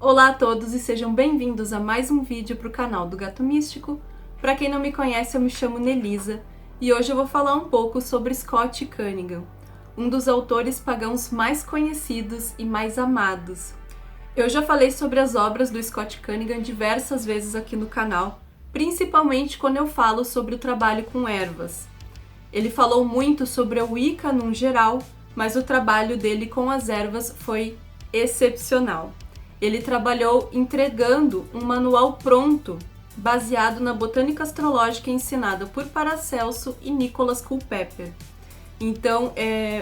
Olá a todos e sejam bem-vindos a mais um vídeo para o canal do Gato Místico. Para quem não me conhece, eu me chamo Nelisa e hoje eu vou falar um pouco sobre Scott Cunningham, um dos autores pagãos mais conhecidos e mais amados. Eu já falei sobre as obras do Scott Cunningham diversas vezes aqui no canal, principalmente quando eu falo sobre o trabalho com ervas. Ele falou muito sobre a Wicca num geral, mas o trabalho dele com as ervas foi excepcional. Ele trabalhou entregando um manual pronto, baseado na botânica astrológica ensinada por Paracelso e Nicholas Culpeper. Então,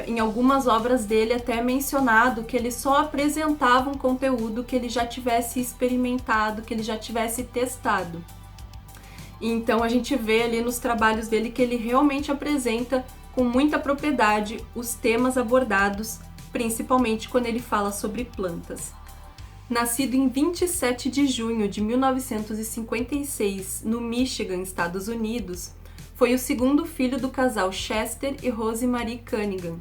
em algumas obras dele até é mencionado que ele só apresentava um conteúdo que ele já tivesse experimentado, que ele já tivesse testado. Então a gente vê ali nos trabalhos dele que ele realmente apresenta com muita propriedade os temas abordados, principalmente quando ele fala sobre plantas. Nascido em 27 de junho de 1956, no Michigan, Estados Unidos, foi o segundo filho do casal Chester e Rosemary Cunningham.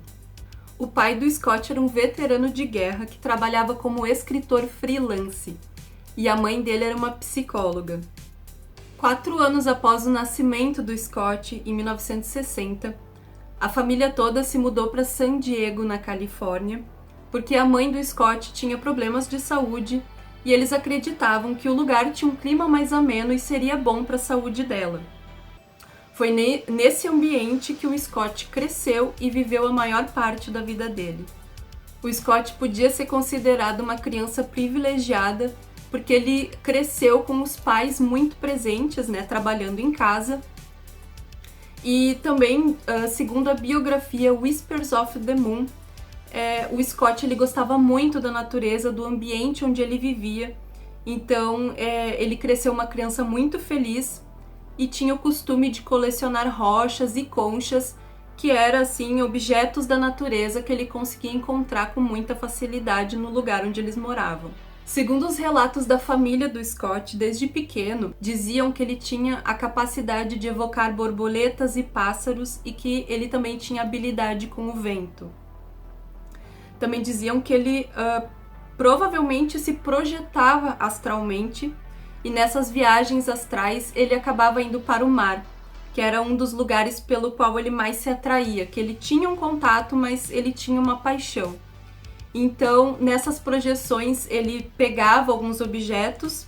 O pai do Scott era um veterano de guerra que trabalhava como escritor freelance, e a mãe dele era uma psicóloga. 4 anos após o nascimento do Scott, em 1960, a família toda se mudou para San Diego, na Califórnia, porque a mãe do Scott tinha problemas de saúde e eles acreditavam que o lugar tinha um clima mais ameno e seria bom para a saúde dela. Foi nesse ambiente que o Scott cresceu e viveu a maior parte da vida dele. O Scott podia ser considerado uma criança privilegiada porque ele cresceu com os pais muito presentes, trabalhando em casa. E também, segundo a biografia Whispers of the Moon, o Scott ele gostava muito da natureza, do ambiente onde ele vivia. Então, ele cresceu uma criança muito feliz e tinha o costume de colecionar rochas e conchas, que eram, assim, objetos da natureza que ele conseguia encontrar com muita facilidade no lugar onde eles moravam. Segundo os relatos da família do Scott, desde pequeno, diziam que ele tinha a capacidade de evocar borboletas e pássaros e que ele também tinha habilidade com o vento. Também diziam que ele provavelmente se projetava astralmente e nessas viagens astrais ele acabava indo para o mar, que era um dos lugares pelo qual ele mais se atraía, que ele tinha um contato, mas ele tinha uma paixão. Então, nessas projeções, ele pegava alguns objetos,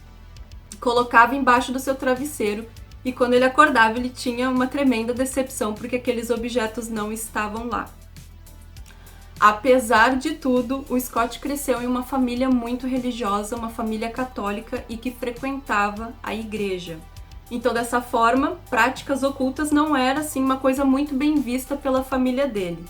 colocava embaixo do seu travesseiro e quando ele acordava ele tinha uma tremenda decepção porque aqueles objetos não estavam lá. Apesar de tudo, o Scott cresceu em uma família muito religiosa, uma família católica e que frequentava a igreja. Então, dessa forma, práticas ocultas não era assim uma coisa muito bem vista pela família dele.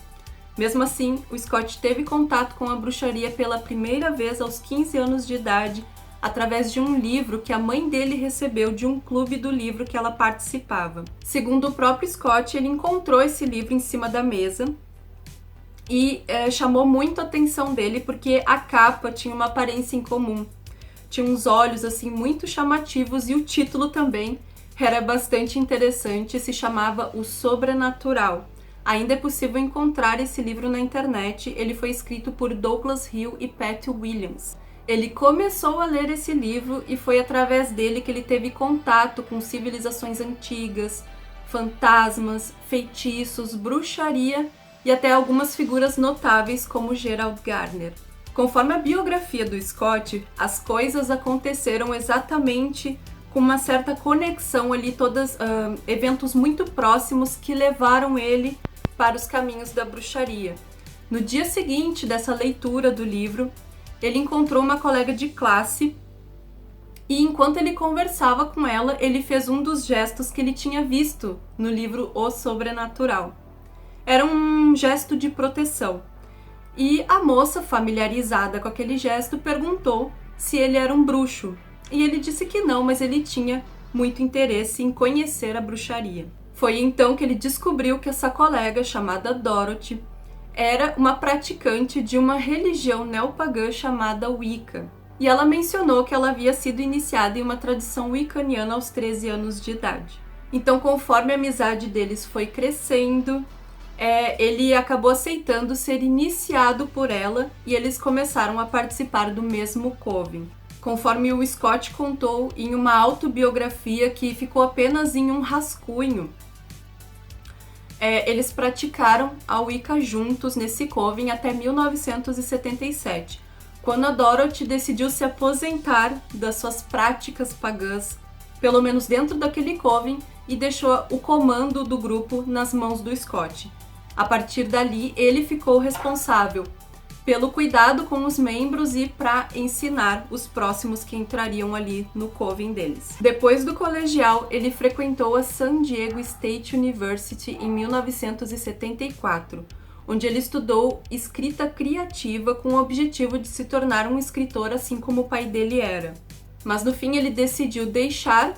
Mesmo assim, o Scott teve contato com a bruxaria pela primeira vez aos 15 anos de idade, através de um livro que a mãe dele recebeu de um clube do livro que ela participava. Segundo o próprio Scott, ele encontrou esse livro em cima da mesa e chamou muito a atenção dele porque a capa tinha uma aparência incomum. Tinha uns olhos assim muito chamativos e o título também era bastante interessante, se chamava O Sobrenatural. Ainda é possível encontrar esse livro na internet, ele foi escrito por Douglas Hill e Pat Williams. Ele começou a ler esse livro e foi através dele que ele teve contato com civilizações antigas, fantasmas, feitiços, bruxaria e até algumas figuras notáveis como Gerald Gardner. Conforme a biografia do Scott, as coisas aconteceram exatamente com uma certa conexão ali, todos eventos muito próximos que levaram ele para os caminhos da bruxaria. No dia seguinte dessa leitura do livro, ele encontrou uma colega de classe e enquanto ele conversava com ela, ele fez um dos gestos que ele tinha visto no livro O Sobrenatural. Era um gesto de proteção. E a moça, familiarizada com aquele gesto, perguntou se ele era um bruxo. E ele disse que não, mas ele tinha muito interesse em conhecer a bruxaria. Foi então que ele descobriu que essa colega, chamada Dorothy, era uma praticante de uma religião neopagã chamada Wicca. E ela mencionou que ela havia sido iniciada em uma tradição wiccaniana aos 13 anos de idade. Então, conforme a amizade deles foi crescendo, ele acabou aceitando ser iniciado por ela e eles começaram a participar do mesmo coven. conforme o Scott contou em uma autobiografia que ficou apenas em um rascunho. Eles praticaram a Wicca juntos nesse coven até 1977, quando a Dorothy decidiu se aposentar das suas práticas pagãs, pelo menos dentro daquele coven, e deixou o comando do grupo nas mãos do Scott. A partir dali, ele ficou responsável pelo cuidado com os membros e para ensinar os próximos que entrariam ali no coven deles. Depois do colegial, ele frequentou a San Diego State University em 1974, onde ele estudou escrita criativa com o objetivo de se tornar um escritor assim como o pai dele era. Mas no fim ele decidiu deixar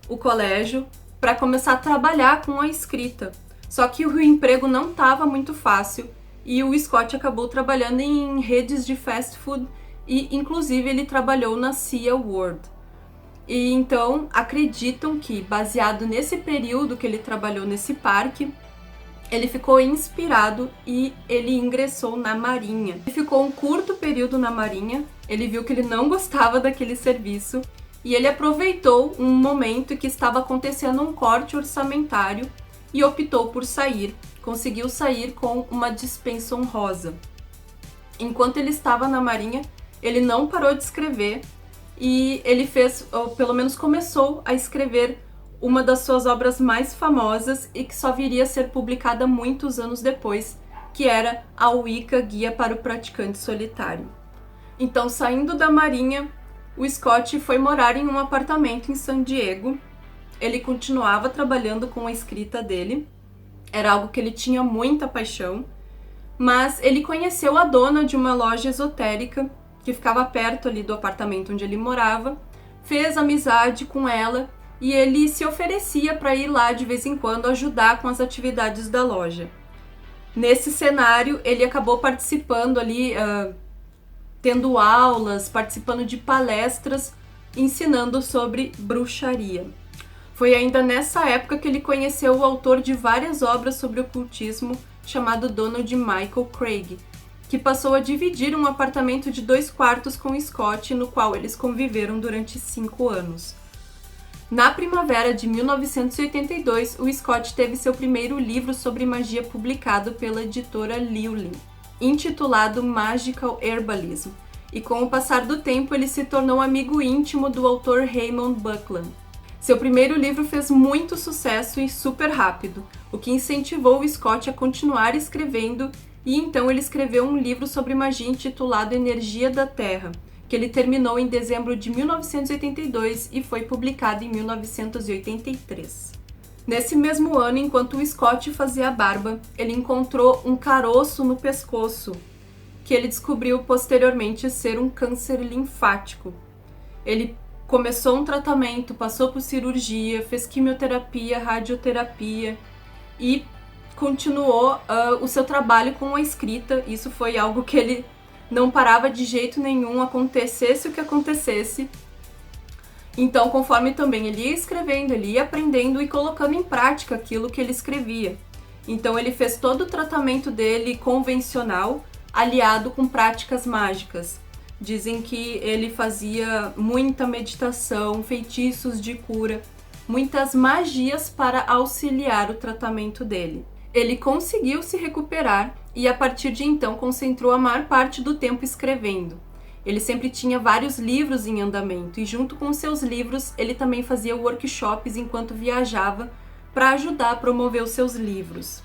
o colégio para começar a trabalhar com a escrita. Só que o emprego não estava muito fácil e o Scott acabou trabalhando em redes de fast food e inclusive ele trabalhou na Sea World. E então acreditam que, baseado nesse período que ele trabalhou nesse parque, ele ficou inspirado e ele ingressou na Marinha. Ele ficou um curto período na Marinha, ele viu que ele não gostava daquele serviço e ele aproveitou um momento que estava acontecendo um corte orçamentário e optou por sair. Conseguiu sair com uma dispensa honrosa. Enquanto ele estava na Marinha, ele não parou de escrever e ele fez, ou pelo menos começou a escrever uma das suas obras mais famosas e que só viria a ser publicada muitos anos depois, que era a Wicca Guia para o Praticante Solitário. Então, saindo da Marinha, o Scott foi morar em um apartamento em San Diego. Ele continuava trabalhando com a escrita dele, era algo que ele tinha muita paixão, mas ele conheceu a dona de uma loja esotérica que ficava perto ali do apartamento onde ele morava, fez amizade com ela e ele se oferecia para ir lá de vez em quando ajudar com as atividades da loja. Nesse cenário, ele acabou participando ali, tendo aulas, participando de palestras, ensinando sobre bruxaria. Foi ainda nessa época que ele conheceu o autor de várias obras sobre ocultismo, chamado Donald Michael Craig, que passou a dividir um apartamento de 2 quartos com Scott, no qual eles conviveram durante 5 anos. Na primavera de 1982, o Scott teve seu primeiro livro sobre magia publicado pela editora Llewellyn, intitulado Magical Herbalism, e com o passar do tempo ele se tornou amigo íntimo do autor Raymond Buckland. Seu primeiro livro fez muito sucesso e super rápido, o que incentivou o Scott a continuar escrevendo, e então ele escreveu um livro sobre magia intitulado Energia da Terra, que ele terminou em dezembro de 1982 e foi publicado em 1983. Nesse mesmo ano, enquanto o Scott fazia a barba, ele encontrou um caroço no pescoço, que ele descobriu posteriormente ser um câncer linfático. Ele começou um tratamento, passou por cirurgia, fez quimioterapia, radioterapia e continuou o seu trabalho com a escrita. Isso foi algo que ele não parava de jeito nenhum, acontecesse o que acontecesse. Então, conforme também ele ia escrevendo, ele ia aprendendo e colocando em prática aquilo que ele escrevia. Então, ele fez todo o tratamento dele convencional, aliado com práticas mágicas. Dizem que ele fazia muita meditação, feitiços de cura, muitas magias para auxiliar o tratamento dele. Ele conseguiu se recuperar e a partir de então concentrou a maior parte do tempo escrevendo. Ele sempre tinha vários livros em andamento e junto com seus livros ele também fazia workshops enquanto viajava para ajudar a promover os seus livros.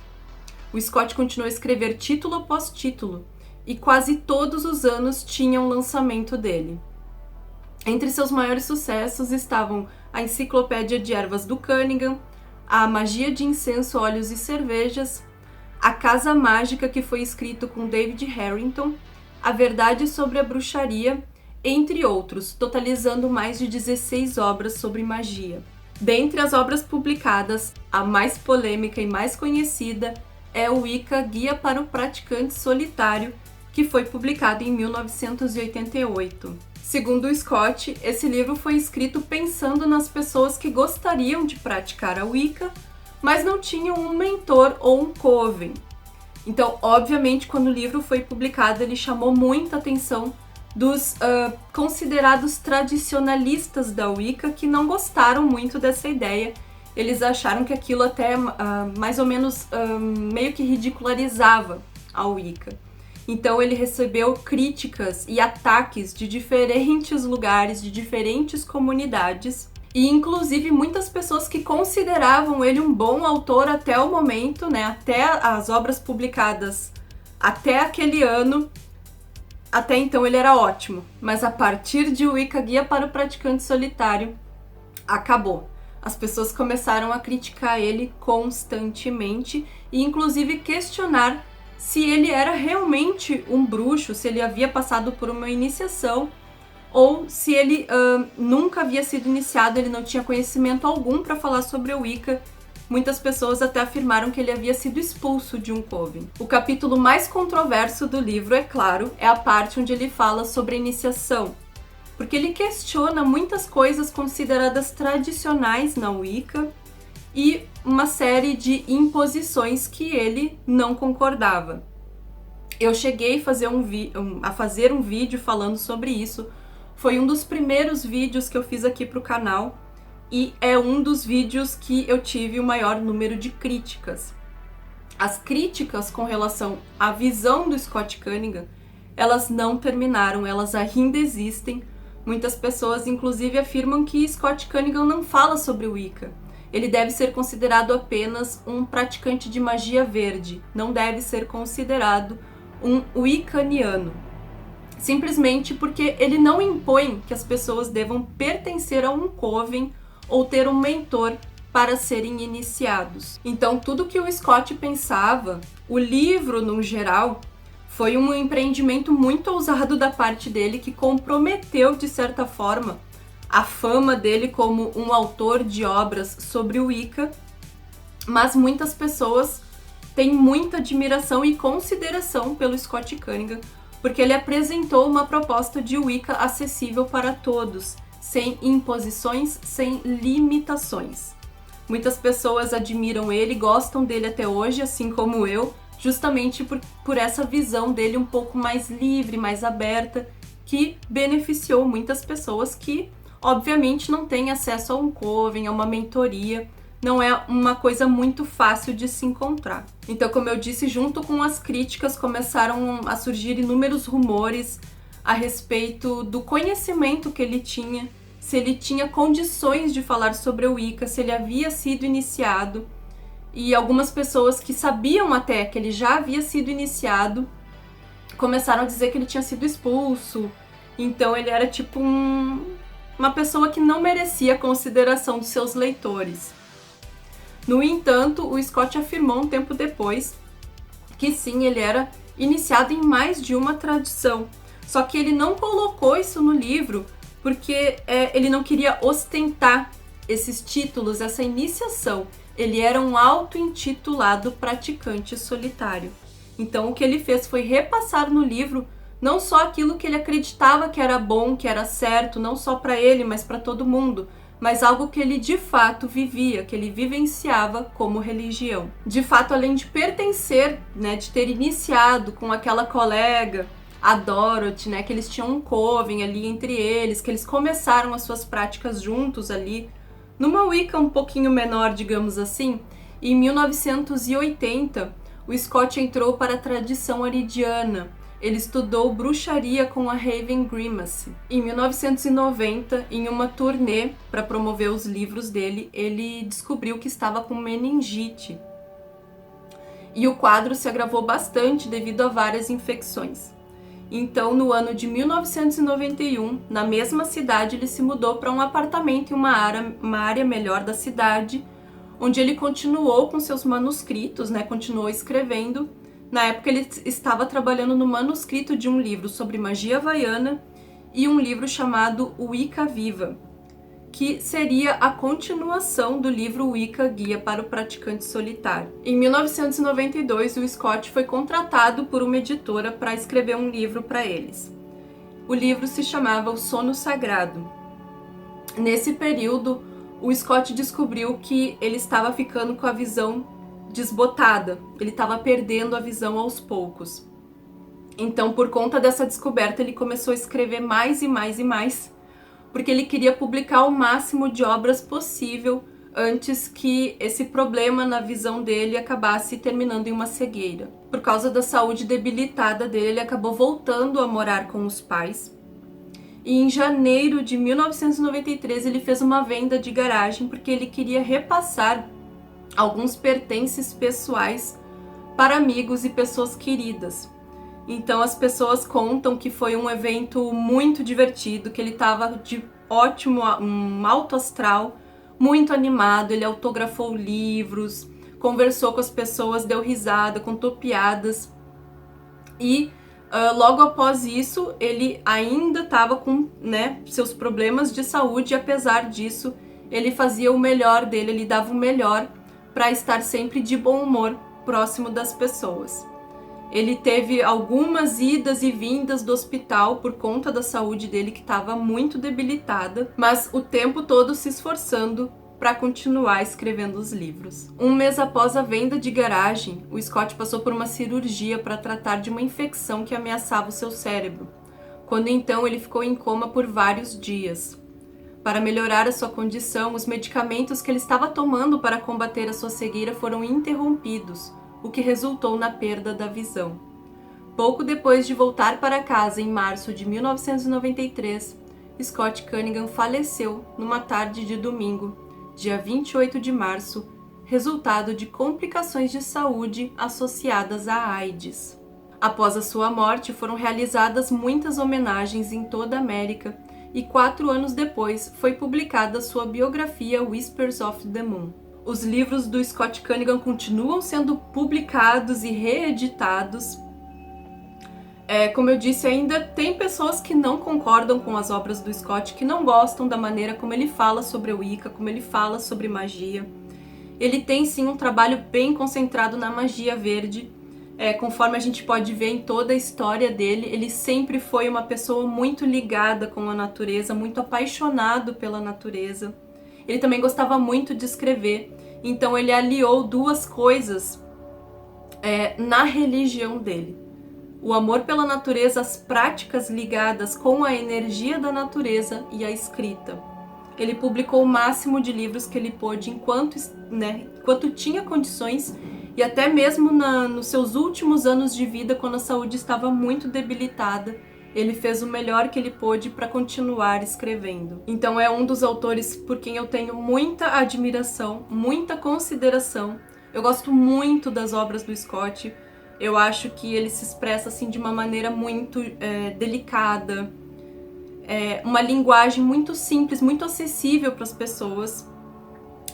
O Scott continuou a escrever título após título e quase todos os anos tinha um lançamento dele. Entre seus maiores sucessos estavam a Enciclopédia de Ervas do Cunningham, a Magia de Incenso, Óleos e Cervejas, a Casa Mágica, que foi escrito com David Harrington, A Verdade sobre a Bruxaria, entre outros, totalizando mais de 16 obras sobre magia. Dentre as obras publicadas, a mais polêmica e mais conhecida é o Wicca Guia para o Praticante Solitário, que foi publicado em 1988. Segundo o Scott, esse livro foi escrito pensando nas pessoas que gostariam de praticar a Wicca, mas não tinham um mentor ou um coven. Então, obviamente, quando o livro foi publicado, ele chamou muita atenção dos considerados tradicionalistas da Wicca, que não gostaram muito dessa ideia. Eles acharam que aquilo até mais ou menos meio que ridicularizava a Wicca. Então ele recebeu críticas e ataques de diferentes lugares, de diferentes comunidades, e inclusive muitas pessoas que consideravam ele um bom autor até o momento, né, até as obras publicadas até aquele ano. Até então ele era ótimo, mas a partir de Wicca Guia para o Praticante Solitário, acabou. As pessoas começaram a criticar ele constantemente e inclusive questionar se ele era realmente um bruxo, se ele havia passado por uma iniciação ou se ele nunca havia sido iniciado, ele não tinha conhecimento algum para falar sobre a Wicca. Muitas pessoas até afirmaram que ele havia sido expulso de um coven. O capítulo mais controverso do livro, é claro, é a parte onde ele fala sobre a iniciação, porque ele questiona muitas coisas consideradas tradicionais na Wicca e uma série de imposições que ele não concordava. Eu cheguei a fazer um vídeo falando sobre isso. Foi um dos primeiros vídeos que eu fiz aqui para o canal e é um dos vídeos que eu tive o maior número de críticas. As críticas com relação à visão do Scott Cunningham, elas não terminaram, elas ainda existem. Muitas pessoas, inclusive, afirmam que Scott Cunningham não fala sobre o Wicca. Ele deve ser considerado apenas um praticante de magia verde, não deve ser considerado um Wiccaniano. Simplesmente porque ele não impõe que as pessoas devam pertencer a um coven ou ter um mentor para serem iniciados. Então, tudo que o Scott pensava, o livro, no geral, foi um empreendimento muito ousado da parte dele, que comprometeu, de certa forma, a fama dele como um autor de obras sobre o Wicca, mas muitas pessoas têm muita admiração e consideração pelo Scott Cunningham, porque ele apresentou uma proposta de Wicca acessível para todos, sem imposições, sem limitações. Muitas pessoas admiram ele, gostam dele até hoje, assim como eu, justamente por essa visão dele um pouco mais livre, mais aberta, que beneficiou muitas pessoas que, obviamente, não têm acesso a um coven, a uma mentoria. Não é uma coisa muito fácil de se encontrar. Então, como eu disse, junto com as críticas começaram a surgir inúmeros rumores a respeito do conhecimento que ele tinha, se ele tinha condições de falar sobre o Wicca, se ele havia sido iniciado. E algumas pessoas que sabiam até que ele já havia sido iniciado começaram a dizer que ele tinha sido expulso. Então ele era tipo uma pessoa que não merecia a consideração dos seus leitores. No entanto, o Scott afirmou um tempo depois que sim, ele era iniciado em mais de uma tradição. Só que ele não colocou isso no livro porque ele não queria ostentar esses títulos, essa iniciação. Ele era um auto-intitulado praticante solitário. Então o que ele fez foi repassar no livro não só aquilo que ele acreditava que era bom, que era certo, não só para ele, mas para todo mundo, mas algo que ele de fato vivia, que ele vivenciava como religião. De fato, além de pertencer, né, de ter iniciado com aquela colega, a Dorothy, né, que eles tinham um coven ali entre eles, que eles começaram as suas práticas juntos ali, numa Wicca um pouquinho menor, digamos assim. Em 1980, o Scott entrou para a tradição aridiana. Ele estudou bruxaria com a Raven Grimace. Em 1990, em uma turnê para promover os livros dele, ele descobriu que estava com meningite. E o quadro se agravou bastante devido a várias infecções. Então, no ano de 1991, na mesma cidade, ele se mudou para um apartamento em uma área melhor da cidade, onde ele continuou com seus manuscritos, né? Continuou escrevendo. Na época, ele estava trabalhando no manuscrito de um livro sobre magia havaiana e um livro chamado Wicca Viva, que seria a continuação do livro Wicca Guia para o Praticante Solitário. Em 1992, o Scott foi contratado por uma editora para escrever um livro para eles. O livro se chamava O Sono Sagrado. Nesse período, o Scott descobriu que ele estava ficando com a visão desbotada, ele estava perdendo a visão aos poucos. Então, por conta dessa descoberta, ele começou a escrever mais e mais e mais, porque ele queria publicar o máximo de obras possível antes que esse problema na visão dele acabasse terminando em uma cegueira. Por causa da saúde debilitada dele, ele acabou voltando a morar com os pais. E em janeiro de 1993 ele fez uma venda de garagem porque ele queria repassar alguns pertences pessoais para amigos e pessoas queridas. Então as pessoas contam que foi um evento muito divertido, que ele estava de ótimo, um alto astral, muito animado, ele autografou livros, conversou com as pessoas, deu risada, contou piadas. E logo após isso, ele ainda estava com, seus problemas de saúde, e apesar disso, ele fazia o melhor dele, ele dava o melhor para estar sempre de bom humor, próximo das pessoas. Ele teve algumas idas e vindas do hospital por conta da saúde dele, que estava muito debilitada, mas o tempo todo se esforçando para continuar escrevendo os livros. Um mês após a venda de garagem, o Scott passou por uma cirurgia para tratar de uma infecção que ameaçava o seu cérebro, quando então ele ficou em coma por vários dias. Para melhorar a sua condição, os medicamentos que ele estava tomando para combater a sua cegueira foram interrompidos, o que resultou na perda da visão. Pouco depois de voltar para casa em março de 1993, Scott Cunningham faleceu numa tarde de domingo, dia 28 de março, resultado de complicações de saúde associadas à AIDS. Após a sua morte, foram realizadas muitas homenagens em toda a América e 4 anos depois foi publicada sua biografia Whispers of the Moon. Os livros do Scott Cunningham continuam sendo publicados e reeditados. Como eu disse, ainda tem pessoas que não concordam com as obras do Scott, que não gostam da maneira como ele fala sobre o Wicca, como ele fala sobre magia. Ele tem sim um trabalho bem concentrado na magia verde. Conforme a gente pode ver em toda a história dele, ele sempre foi uma pessoa muito ligada com a natureza, muito apaixonado pela natureza. Ele também gostava muito de escrever, então ele aliou duas coisas na religião dele. O amor pela natureza, as práticas ligadas com a energia da natureza e a escrita. Ele publicou o máximo de livros que ele pôde enquanto tinha condições, e até mesmo nos seus últimos anos de vida, quando a saúde estava muito debilitada, ele fez o melhor que ele pôde para continuar escrevendo. Então é um dos autores por quem eu tenho muita admiração, muita consideração. Eu gosto muito das obras do Scott. Eu acho que ele se expressa assim de uma maneira muito delicada, uma linguagem muito simples, muito acessível para as pessoas.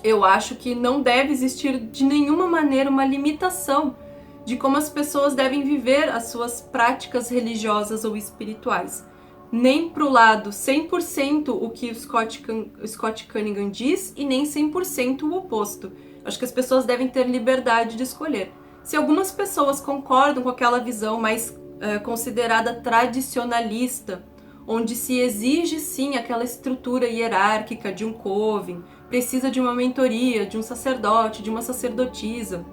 Eu acho que não deve existir de nenhuma maneira uma limitação de como as pessoas devem viver as suas práticas religiosas ou espirituais. Nem para o lado 100% o que o Scott Cunningham diz e nem 100% o oposto. Acho que as pessoas devem ter liberdade de escolher. Se algumas pessoas concordam com aquela visão mais considerada tradicionalista, onde se exige sim aquela estrutura hierárquica de um coven, precisa de uma mentoria, de um sacerdote, de uma sacerdotisa,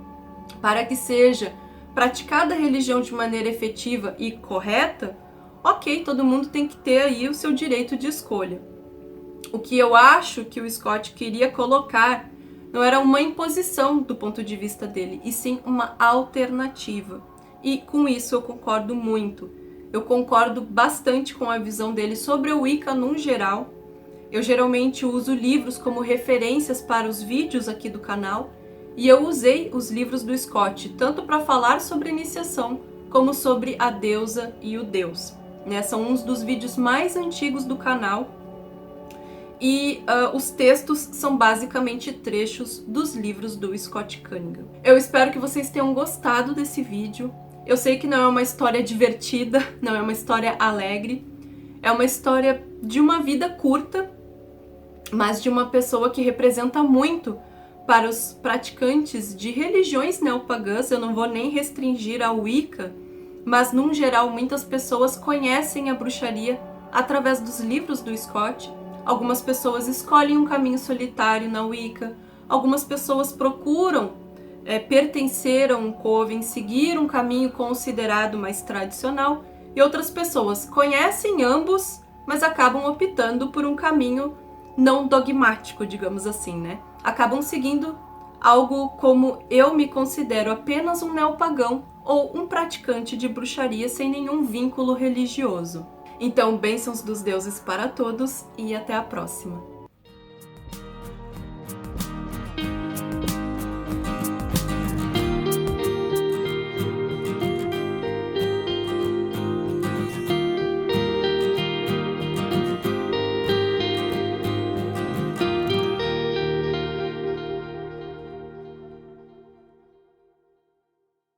para que seja praticada a religião de maneira efetiva e correta, ok, todo mundo tem que ter aí o seu direito de escolha. O que eu acho que o Scott queria colocar não era uma imposição do ponto de vista dele, e sim uma alternativa. E com isso eu concordo muito. Eu concordo bastante com a visão dele sobre o Wicca no geral. Eu geralmente uso livros como referências para os vídeos aqui do canal, e eu usei os livros do Scott tanto para falar sobre iniciação, como sobre a deusa e o deus. São uns dos vídeos mais antigos do canal, e os textos são basicamente trechos dos livros do Scott Cunningham. Eu espero que vocês tenham gostado desse vídeo. Eu sei que não é uma história divertida, não é uma história alegre, é uma história de uma vida curta, mas de uma pessoa que representa muito para os praticantes de religiões neopagãs. Eu não vou nem restringir ao Wicca, mas, num geral, muitas pessoas conhecem a bruxaria através dos livros do Scott. Algumas pessoas escolhem um caminho solitário na Wicca, algumas pessoas procuram pertencer a um coven, seguir um caminho considerado mais tradicional, e outras pessoas conhecem ambos, mas acabam optando por um caminho não dogmático, digamos assim, né? Acabam seguindo algo como eu me considero apenas um neopagão ou um praticante de bruxaria sem nenhum vínculo religioso. Então, bênçãos dos deuses para todos e até a próxima!